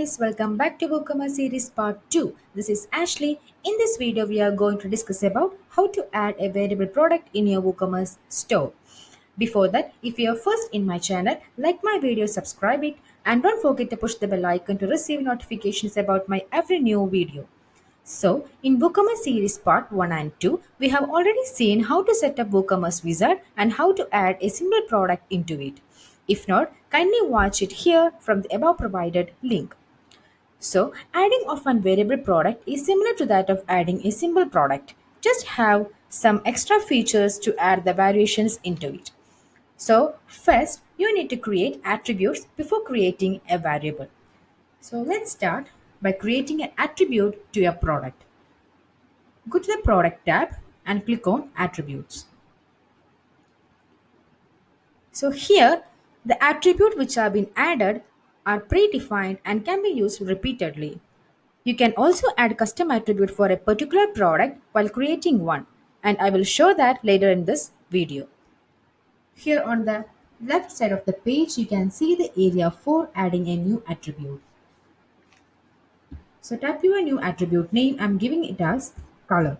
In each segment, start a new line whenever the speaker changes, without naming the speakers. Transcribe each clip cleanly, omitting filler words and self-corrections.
guys, welcome back to WooCommerce series part 2. This is Ashley. In this video, we are going to discuss about how to add a variable product in your WooCommerce store. Before that, if you are first in my channel, like my video, subscribe it, and don't forget to push the bell icon to receive notifications about my every new video. So, in WooCommerce series part 1 and 2, we have already seen how to set up WooCommerce wizard and how to add a single product into it. If not, kindly watch it here from the above provided link. So, adding of one variable product is similar to that of adding a simple product. Just have some extra features to add the variations into it. So, first, you need to create attributes before creating a variable. So, let's start by creating an attribute to your product. Go to the product tab and click on attributes. So here the attribute which have been added are predefined and can be used repeatedly. You can also add custom attribute for a particular product while creating one, and I will show that later in this video. Here on the left side of the page you can see the area for adding a new attribute. So type your new attribute name. I'm giving it as color.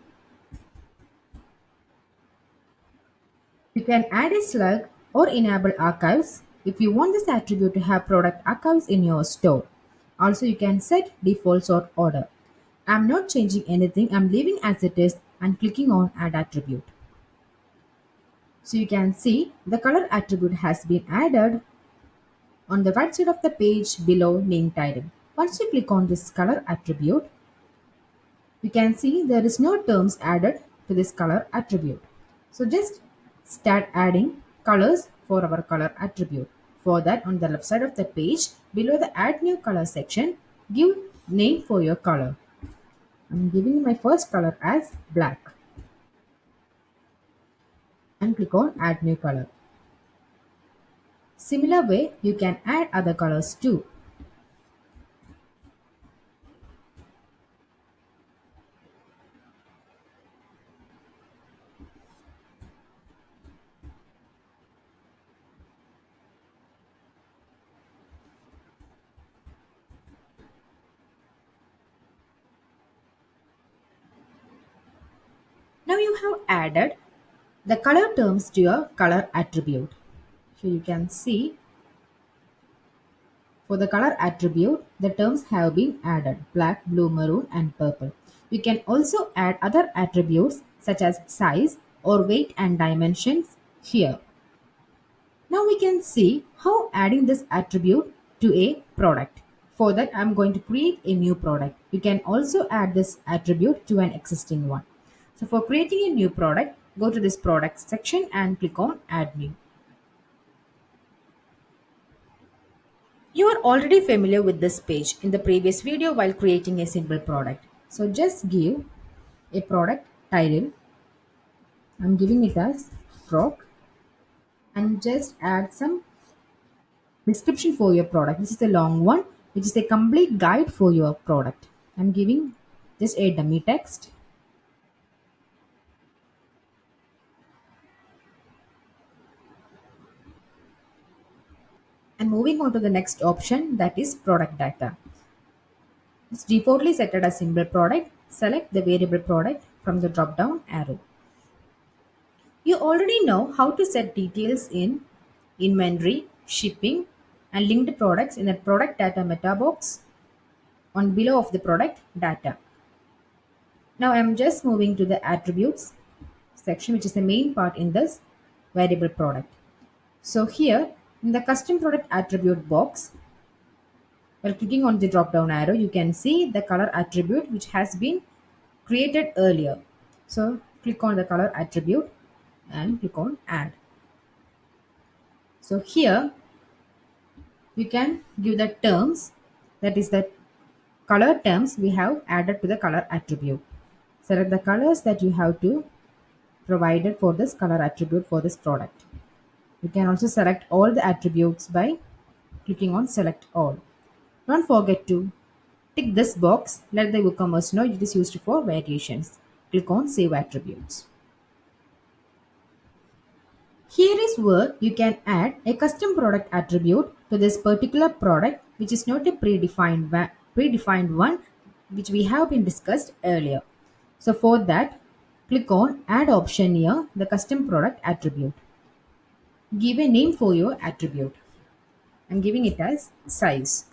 You can add a slug or enable archives if you want this attribute to have product archives in your store. Also, you can set defaults or order. I'm not changing anything, I'm leaving as it is and clicking on add attribute. So you can see the color attribute has been added on the right side of the page below name title. Once you click on this color attribute, you can see there is no terms added to this color attribute. So just start adding colors for our color attribute. For that, on the left side of the page, below the add new color section, give name for your color. I'm giving my first color as black and click on add new color. Similar way, you can add other colors too. Now you have added the color terms to your color attribute. So you can see for the color attribute, the terms have been added black, blue, maroon, and purple. You can also add other attributes such as size or weight and dimensions here. Now we can see how adding this attribute to a product. For that, I'm going to create a new product. You can also add this attribute to an existing one. So for creating a new product, go to this product section and click on add new. You are already familiar with this page in the previous video while creating a simple product. So just give a product title. I'm giving it as frock and just add some description for your product. This is a long one, which is a complete guide for your product. I'm giving just a dummy text. And moving on to the next option, that is product data. It's defaultly set as simple product. Select the variable product from the drop down arrow. You already know how to set details in inventory, shipping, and linked products in the product data meta box on below of the product data. Now I'm just moving to the attributes section, which is the main part in this variable product. So here in the custom product attribute box, while clicking on the drop down arrow, you can see the color attribute which has been created earlier. So click on the color attribute and click on add. So here you can give the terms, that is the color terms we have added to the color attribute. Select the colors that you have to provided for this color attribute for this product. You can also select all the attributes by clicking on select all. Don't forget to tick this box, let the WooCommerce know it is used for variations. Click on save attributes. Here is where you can add a custom product attribute to this particular product which is not a predefined one, which we have been discussed earlier. So for that, click on add option near the custom product attribute. Give a name for your attribute. I'm giving it as size.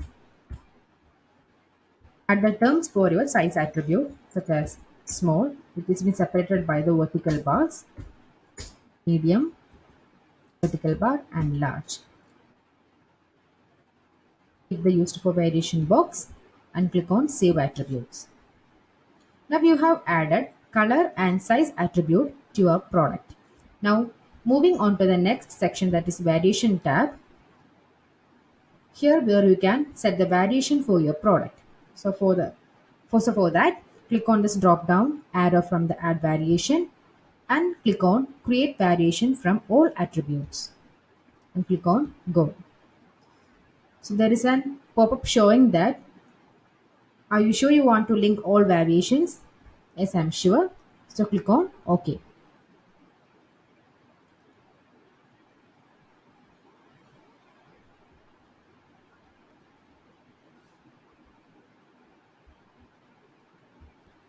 Add the terms for your size attribute such as small, which is been separated by the vertical bars, medium, vertical bar, and large. Click the used for variation box and click on save attributes. Now you have added color and size attribute to your product. Now moving on to the next section, that is variation tab. Here where you can set the variation for your product. So for that, click on this drop down arrow from the add variation and click on create variation from all attributes and click on go. So there is an pop-up showing that are you sure you want to link all variations? Yes, I'm sure. So click on OK.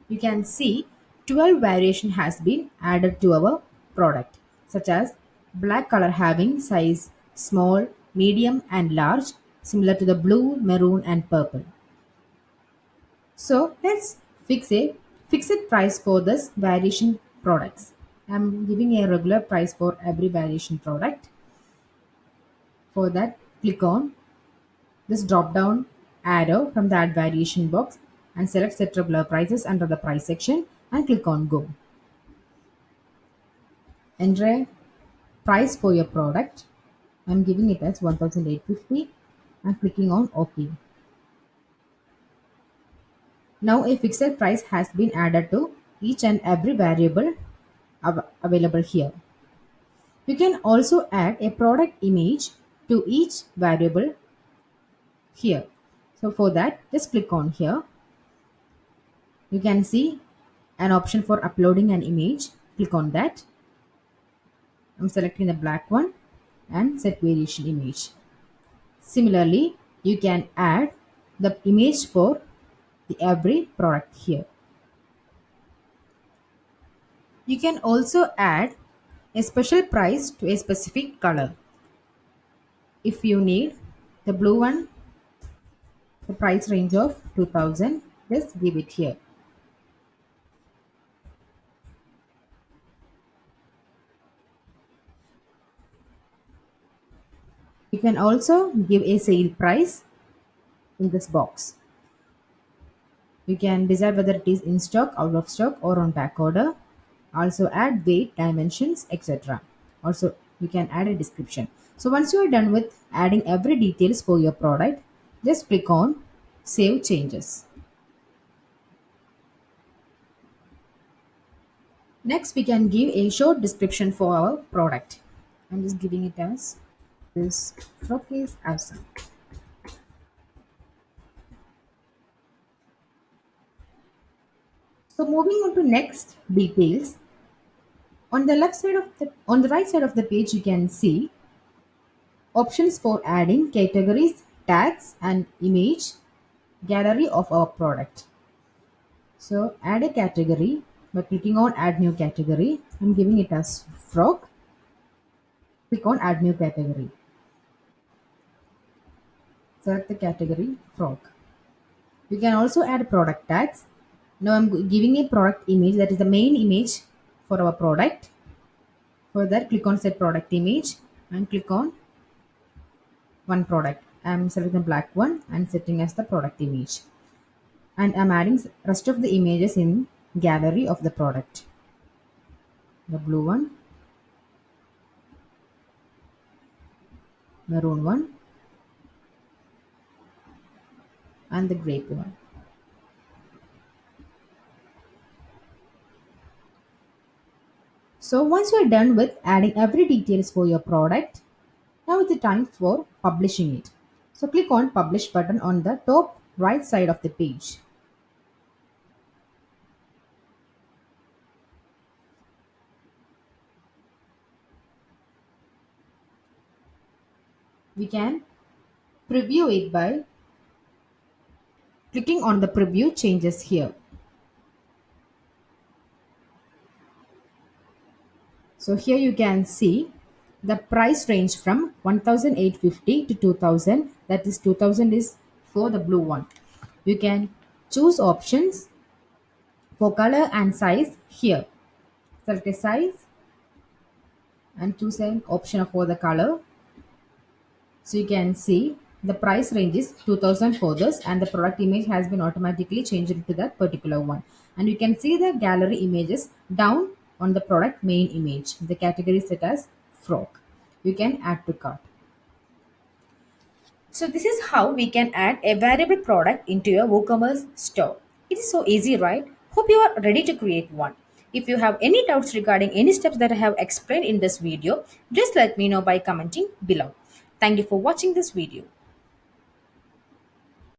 You can see 12 variation has been added to our product, such as black color having size small, medium and large, similar to the blue, maroon and purple. So let's fix a fixed price for this variation products. I'm giving a regular price for every variation product. For that, click on this drop down arrow from the add variation box and select set regular prices under the price section and click on go. Enter a price for your product. I'm giving it as 1850 and clicking on OK. Now a fixed price has been added to each and every variable available here. You can also add a product image to each variable here. So for that, just click on here. You can see an option for uploading an image. Click on that. I'm selecting the black one and set variation image. Similarly, you can add the image for the every product here. You can also add a special price to a specific color. If you need the blue one, the price range of 2000, just give it here. You can also give a sale price in this box. You can decide whether it is in stock, out of stock, or on back order. Also add weight, dimensions, etc. Also, you can add a description. So once you are done with adding every details for your product, just click on Save Changes. Next, we can give a short description for our product. I'm just giving it as this frock is awesome. So moving on to next details. On the right side of the page, you can see options for adding categories, tags, and image gallery of our product. So add a category by clicking on add new category. I'm giving it as frog. Click on add new category. Select the category frog. You can also add product tags. Now I'm giving a product image that is the main image for our product. For that, click on set product image and click on one product. I'm selecting the black one and setting as the product image. And I'm adding rest of the images in gallery of the product. The blue one, maroon one, and the grape one. So once you're done with adding every details for your product, now is the time for publishing it. So click on publish button on the top right side of the page. We can preview it by Clicking on the preview changes here. So here you can see the price range from 1850 to 2000, that is 2000 is for the blue one. You can choose options for color and size here. Select a size and choose an option for the color. So you can see the price range is 2000 for this, and the product image has been automatically changed to that particular one. And you can see the gallery images down on the product main image. The category is set as frock. You can add to cart. So this is how we can add a variable product into your WooCommerce store. It is so easy, right? Hope you are ready to create one. If you have any doubts regarding any steps that I have explained in this video, just let me know by commenting below. Thank you for watching this video.